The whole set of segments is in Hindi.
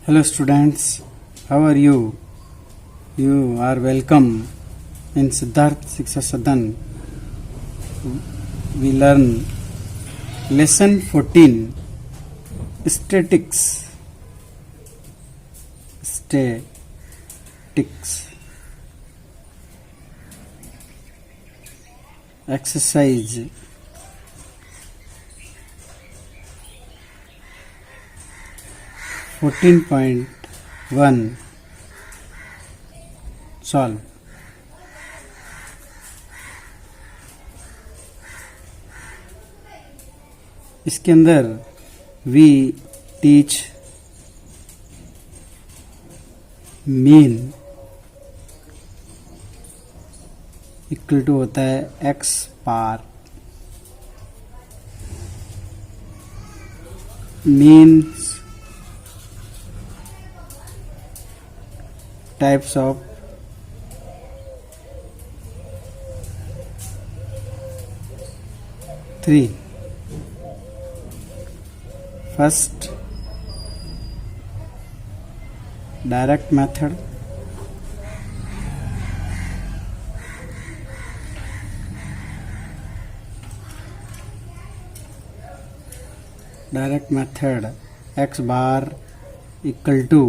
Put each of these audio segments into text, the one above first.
Hello students, how are you? You are welcome in Siddharth Shiksha Sadan. We learn lesson 14, statics. Exercise 14.1 solve. इसके अंदर we teach mean equal to होता है x bar. means types of three. First, direct method. Direct method x bar equal to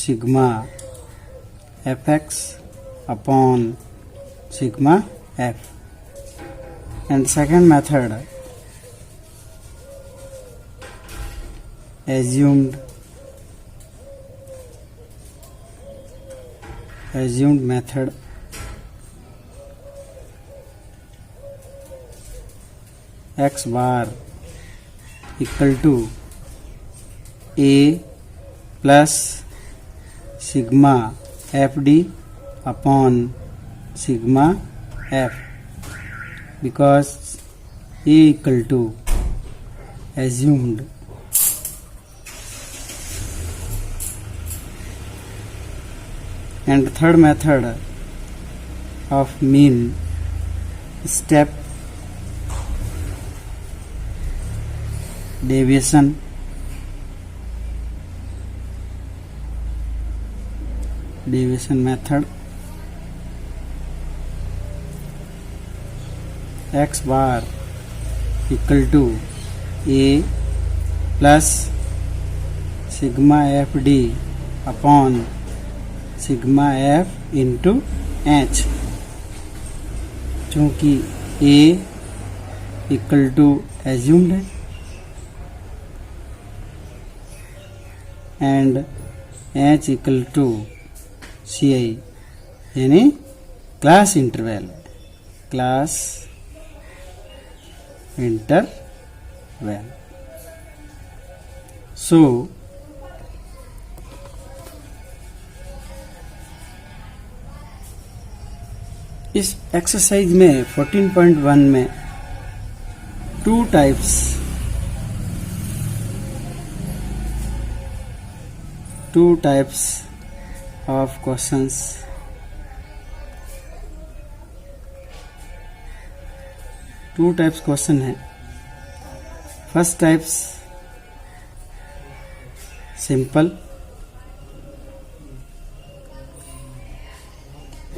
sigma fx upon sigma f. And second method, assumed method. X bar equal to a plus sigma fd upon sigma f, because a equal to assumed. And third method of mean step deviation. Method x bar equal to a plus sigma fd upon sigma f into h. चूंकि a इक्वल टू assumed है and h equal to ci यानी क्लास इंटरवल. सो इस एक्सरसाइज में 14.1 में two types of questions. Two types question है. First types simple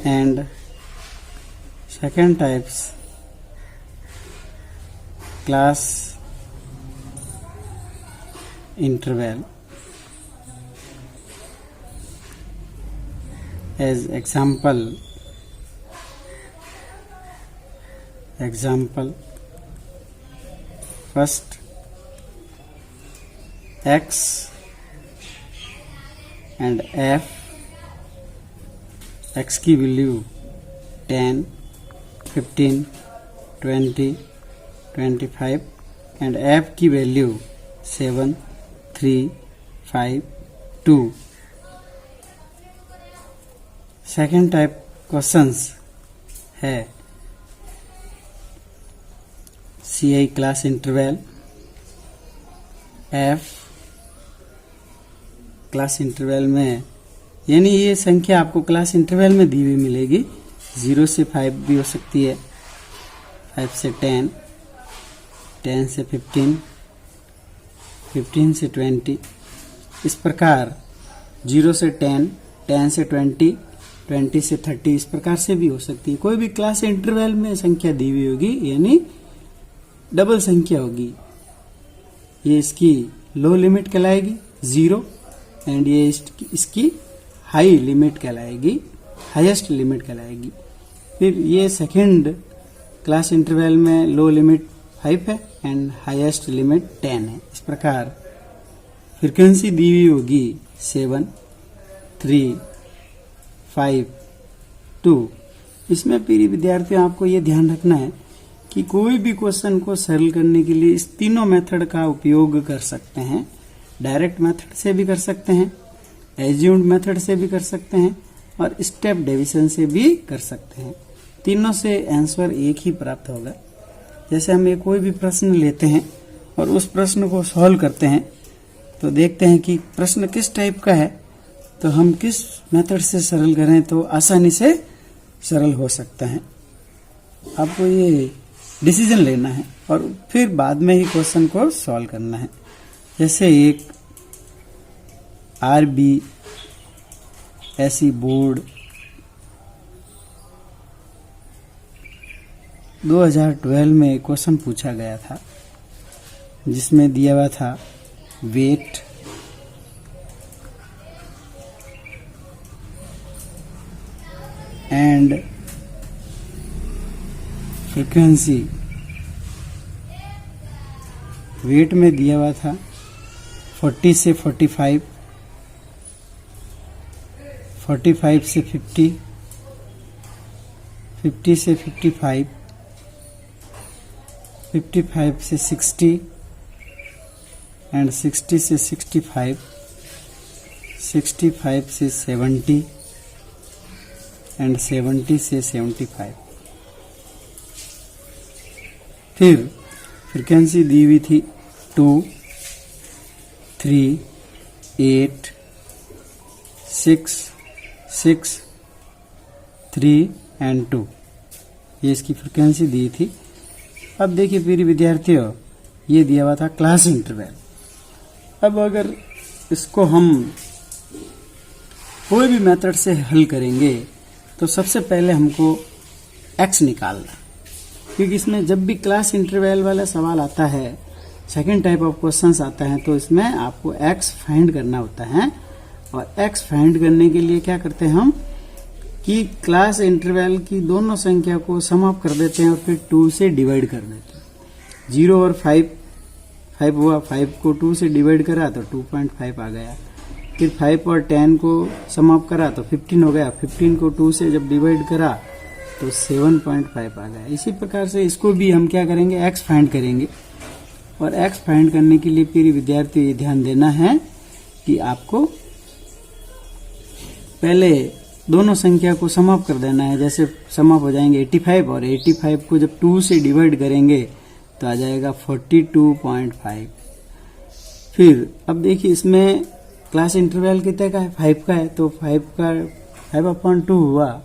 and second types class interval. As example, first x and f, x की वैल्यू 10, 15, 20, 25 and f की वैल्यू 7, 3, 5, 2. सेकेंड टाइप क्वेश्चंस है CI class interval, F class interval में, यानी ये संख्या आपको क्लास इंटरवल में दी हुई मिलेगी. 0 से 5 भी हो सकती है, 5 से 10, 10 से 15, 15 से 20, इस प्रकार 0 से 10, 10 से 20, 20 से 30 इस प्रकार से भी हो सकती है। कोई भी क्लास इंटरवल में संख्या दी हुई होगी यानी डबल संख्या होगी, ये इसकी लो लिमिट कहलाएगी 0 एंड ये इसकी हाई लिमिट कहलाएगी, हाईएस्ट लिमिट कहलाएगी। फिर ये सेकंड क्लास इंटरवल में लो लिमिट 5 है एंड हाईएस्ट लिमिट 10 है। इस प्रकार फ्रीक्वेंसी दी हुई होगी 7, 3, 5, 2। इसमें प्रिय विद्यार्थियों आपको ये ध्यान रखना है कि कोई भी क्वेश्चन को सरल करने के लिए इस तीनों मेथड का उपयोग कर सकते हैं। डायरेक्ट मेथड से भी कर सकते हैं, एज्यूम्ड मेथड से भी कर सकते हैं और स्टेप डिवीजन से भी कर सकते हैं। तीनों से आंसर एक ही प्राप्त होगा। जैसे हम एक कोई भी प्रश्न लेते हैं और उस प्रश्न को सॉल्व करते हैं तो देखते हैं कि प्रश्न किस टाइप का है, तो हम किस मेथड से सरल करें तो आसानी से सरल हो सकता है। आपको ये डिसीजन लेना है और फिर बाद में ही क्वेश्चन को सॉल्व करना है। जैसे एक RBSE बोर्ड 2012 में क्वेश्चन पूछा गया था जिसमें दिया हुआ था वेट, एंड फ्रीक्वेंसी। वेट में दिया हुआ था 40 से 45, 45 से 50, 50 से 55, 55 से 60 एंड 60 से 65, 65 से 70 एंड 70 से 75। फिर फ्रीक्वेंसी दी हुई थी 2, 3, 8, 6, 6, 3 एंड 2, ये इसकी फ्रीक्वेंसी दी थी। अब देखिए प्रिय विद्यार्थियों, ये दिया हुआ था क्लास इंटरवल। अब अगर इसको हम कोई भी मेथड से हल करेंगे तो सबसे पहले हमको x निकालना, क्योंकि इसमें जब भी क्लास इंटरवल वाला सवाल आता है, सेकंड टाइप ऑफ क्वेश्चंस आता है, तो इसमें आपको x फाइंड करना होता है। और x फाइंड करने के लिए क्या करते हैं हम कि क्लास इंटरवल की दोनों संख्या को सम अप कर देते हैं और फिर 2 से डिवाइड कर देते हैं। 0 और 5 हुआ, 5 को 2 से डिवाइड करा तो 2.5 आ गया। फिर 5 और 10 को सम अप करा तो 15 हो गया। 15 को 2 से जब डिवाइड करा तो 7.5 आ गया। इसी प्रकार से इसको भी हम क्या करेंगे, x फाइंड करेंगे। और x फाइंड करने के लिए प्रिय विद्यार्थी ये ध्यान देना है कि आपको पहले दोनों संख्या को सम अप कर देना है। जैसे सम अप हो जाएंगे 85 और 85 को जब 2 से डिवाइड करेंगे तो आ जाएगा 42.5। फिर अब देखिए इसमें क्लास इंटरवल कितने का है, 5 का है, तो 5/2 हुआ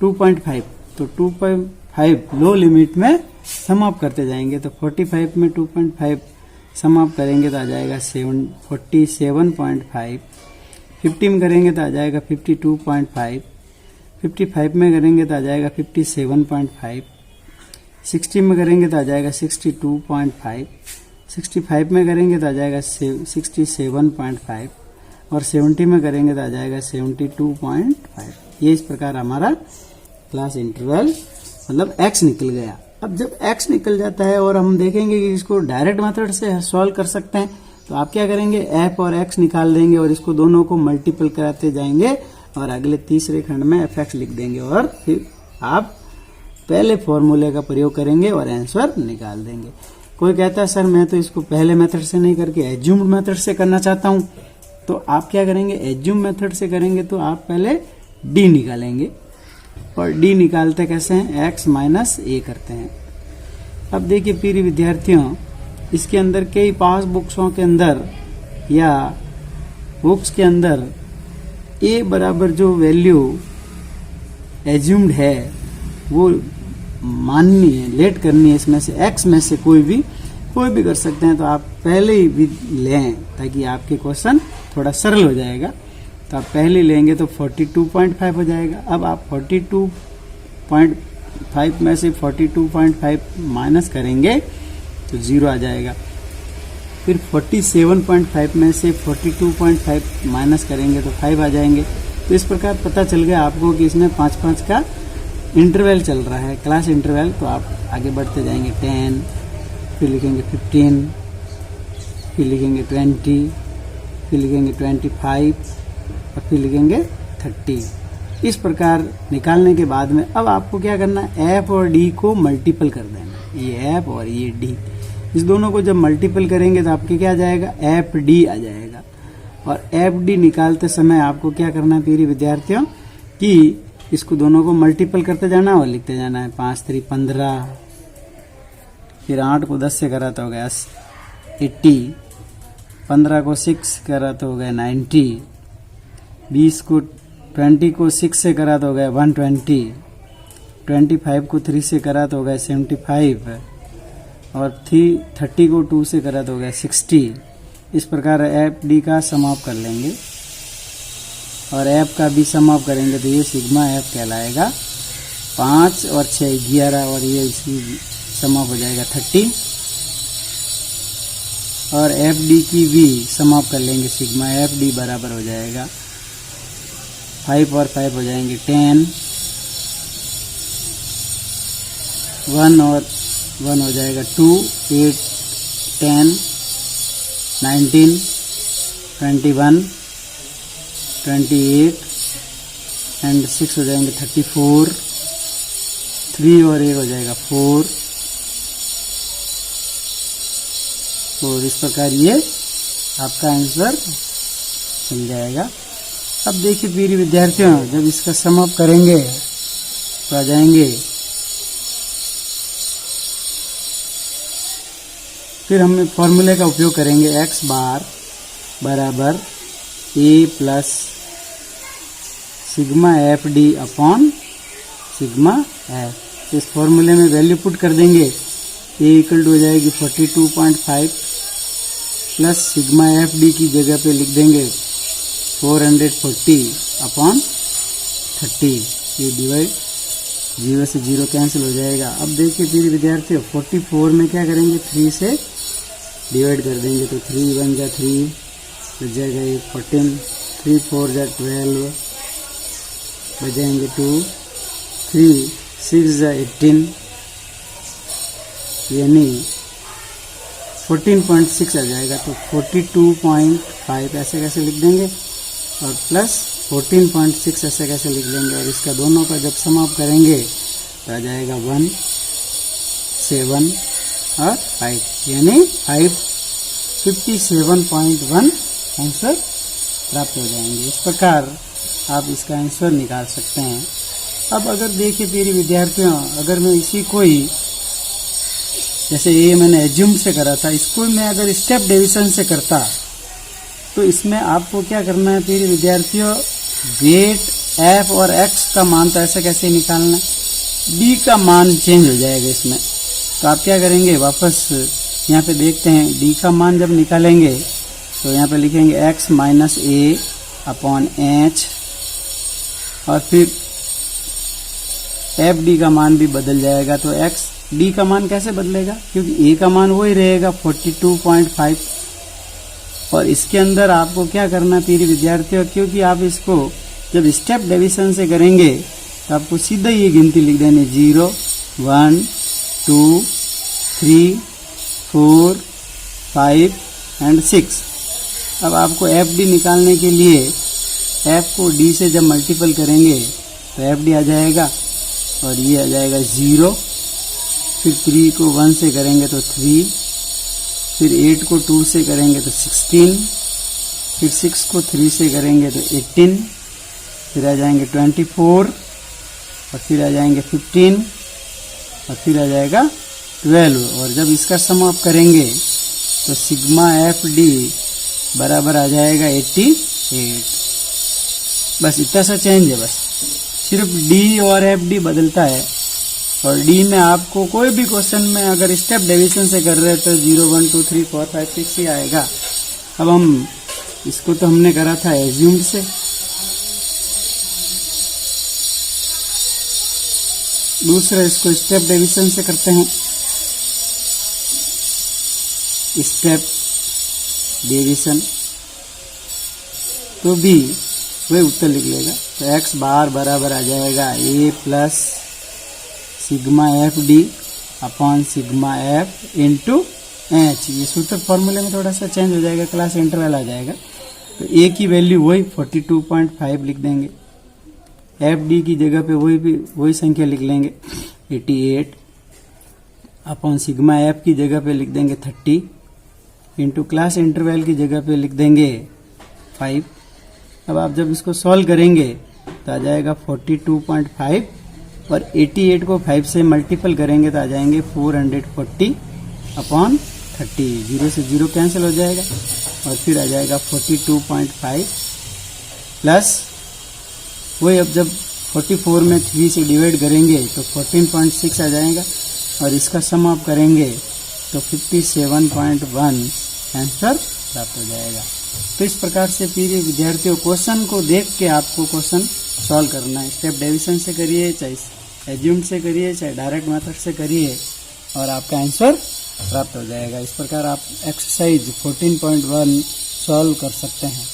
2.5। तो 2.5 लो लिमिट में सम अप करते जाएंगे, तो 45 में 2.5 सम अप करेंगे तो आ जाएगा 47.5। 50 में करेंगे तो आ जाएगा 52.5। 55 में करेंगे तो आ जाएगा 57.5। 60 में करेंगे तो आ जाएगा 62.5। 65 में करेंगे तो आ जाएगा 67.5 और 70 में करेंगे तो आ जाएगा 72.5। ये इस प्रकार हमारा क्लास इंटरवल मतलब x निकल गया। अब जब x निकल जाता है और हम देखेंगे कि इसको डायरेक्ट मेथड से सॉल्व कर सकते हैं, तो आप क्या करेंगे, f और x निकाल देंगे और इसको दोनों को मल्टीपल कराते जाएंगे और अगले तीसरे खंड में fx लिख देंगे और फिर आप पहले फॉर्मूले का प्रयोग करेंगे और आंसर निकाल देंगे। कोई कहता है सर मैं तो इसको पहले मेथड से नहीं करके एज्यूम्ड मेथड से करना चाहता हूं, तो आप क्या करेंगे, एज्यूम्ड मेथड से करेंगे तो आप पहले d निकालेंगे और d निकालते कैसे हैं, x माइनस a करते हैं। अब देखिए प्रिय विद्यार्थियों, इसके अंदर कई पास बुक्सों के अंदर या बुक्स के अंदर a बराबर जो वैल्यू एज्यूम्ड है वो माननी है, लेट करनी है इसमें से x में से कोई भी, कोई भी कर सकते हैं, तो आप पहले ही भी लें ताकि आपके क्वेश्चन थोड़ा सरल हो जाएगा। तो आप पहले लेंगे तो 42.5 हो जाएगा। अब आप 42.5 में से 42.5 माइनस करेंगे तो 0 आ जाएगा। फिर 47.5 में से 42.5 माइनस करेंगे तो 5 आ जाएंगे। तो इस प्रकार पता चल गया आपको कि इसमें 5-5 का इंटरवल चल रहा है, क्लास इंटरवल। तो आप आगे बढ़ते जाएंगे 10, फिर लिखेंगे 15, फिर लिखेंगे 20, फिर लिखेंगे 25 और फिर लिखेंगे 30। इस प्रकार निकालने के बाद में अब आपको क्या करना है, एफ और डी को मल्टीपल कर देना। ये एफ और ये डी, इस दोनों को जब मल्टीपल करेंगे तो आपके क्या आ जाएगा, एफ डी आ जाएगा। और एफ डी निकालते समय आपको क्या करना है प्रिय विद्यार्थियों कि इसको दोनों को मल्टीपल करते जाना और लिखते जाना है। 5 3 15, फिर 8 को 10 से करा तो हो गया 80, 15 को 6 करा तो हो गया 90, 20 को 20 को 6 से करा तो हो गया 120, 25 को 3 से करा तो हो गया 75 और 30 को 2 से करा तो हो गया 60। इस प्रकार एफ डी का सम ऑफ कर लेंगे और एफ का भी सम ऑफ करेंगे तो ये सिग्मा एफ कहलाएगा। 5 और 6 11 और ये इसकी सम ऑफ हो जाएगा 30 और एफ डी की भी सम ऑफ कर लेंगे। सिग्मा एफ डी बराबर हो जाएगा 5 और 5 हो जाएंगे 10, 1 और 1 हो जाएगा 2, 8 10 19 21 28 एंड 6 हो जाएंगे 34, 3 और 1 हो जाएगा 4। तो इस प्रकार ये आपका आंसर मिल जाएगा। अब देखिए प्रिय विद्यार्थियों, जब इसका सम अप करेंगे तो आ जाएंगे, फिर हम फॉर्मूले का उपयोग करेंगे x बार बराबर a plus sigma F D upon sigma F. इस फॉर्मूले में वैल्यू पुट कर देंगे, a इक्वल टू हो जाएगी 42.5 प्लस सिग्मा एफ डी की जगह पे लिख देंगे 440 अपॉन 30। ये डिवाइड 0 से 0 कैंसिल हो जाएगा। अब देखिए प्रिय विद्यार्थियों, 44 में क्या करेंगे, 3 से डिवाइड कर देंगे तो 3 1 जा 3 बच जाएगा 14, 3 4 जा 12 बच जाएंगे 2, 3 6 जा 18 यानी 14.6 आ जाएगा। तो 42.5 ऐसे कैसे लिख देंगे और प्लस 14.6 ऐसे कैसे लिख देंगे और इसका दोनों का जब सम अप करेंगे तो आ जाएगा 1 7 और 5 यानी 57.1 आंसर प्राप्त हो जाएंगे। इस प्रकार आप इसका आंसर निकाल सकते हैं। अब अगर देखिए प्रिय विद्यार्थियों, अगर मैं इसी कोई जैसे ये मैंने एज्यूम से करा था, इसको मैं अगर स्टेप डिवीजन से करता तो इसमें आपको क्या करना है प्रिय विद्यार्थियों, वेट एफ और एक्स का मान तो ऐसे कैसे निकालना है, डी का मान चेंज हो जाएगा इसमें। तो आप क्या करेंगे, वापस यहाँ पे देखते हैं, डी का मान जब निकालेंगे तो यहाँ पे लिखेंगे x माइनस ए अपॉन एच और फिर एफ डी का मान भी बदल जाएगा। तो x डी का मान कैसे बदलेगा, क्योंकि a का मान वही रहेगा 42.5 और इसके अंदर आपको क्या करना है प्रिय विद्यार्थियों, क्योंकि आप इसको जब स्टेप डिवीजन से करेंगे तो आपको सीधा ये गिनती लिख देनी 0 1 2 3 4 5 एंड 6। अब आपको एफ डी निकालने के लिए एफ को डी से जब मल्टीपल करेंगे तो एफ डी आ जाएगा और ये आ जाएगा 0, फिर 3 को 1 से करेंगे तो 3, फिर 8 को 2 से करेंगे तो 16, फिर 6 को 3 से करेंगे तो 18, फिर आ जाएंगे 24 और फिर आ जाएंगे 15 और फिर आ जाएगा 12। और जब इसका सम अप करेंगे तो सिग्मा एफ डी बराबर आ जाएगा 88। बस इतना सा चेंज है, बस सिर्फ डी और एफ डी बदलता है और डी में आपको कोई भी क्वेश्चन में अगर स्टेप डिवीजन से कर रहे हैं तो 0 1 2 3 4 5 6 ही आएगा। अब हम इसको तो हमने करा था एज्यूम्ड से, दूसरा इसको स्टेप डिवीजन से करते हैं। स्टेप डिवीजन तो भी वही उत्तर लिख लेगा। तो x बार बराबर आ जाएगा a plus sigma F D upon sigma F into H. ये सूत्र फॉर्मूले में थोड़ा सा चेंज हो जाएगा, क्लास इंटरवल आ जाएगा। तो a की वैल्यू वही 42.5 लिख देंगे, एफ डी की जगह पे वही संख्या लिख लेंगे 88 अपॉन सिग्मा एफ की जगह पे लिख देंगे 30 इंटू क्लास इंटरवल की जगह पे लिख देंगे 5। अब आप जब इसको सॉल्व करेंगे तो आ जाएगा 42.5 और 88 को 5 से मल्टीपल करेंगे तो आ जाएंगे 440 अपॉन 30। 0 से 0 कैंसिल हो जाएगा और फिर आ जाएगा 42.5 प्लस वही। अब जब 44 में 3 से डिवाइड करेंगे तो 14.6 आ जाएगा और इसका सम आप करेंगे तो 57.1 आंसर प्राप्त हो जाएगा। तो इस प्रकार से फिर विद्यार्थियों क्वेश्चन को देख के आपको क्वेश्चन सॉल्व करना है। स्टेप डिवीजन से करिए, चाहे एज्यूम्ड से करिए, चाहे डायरेक्ट मेथड से करिए और आपका आंसर प्राप्त हो जाएगा। इस प्रकार आप एक्सरसाइज 14.1 सॉल्व कर सकते हैं।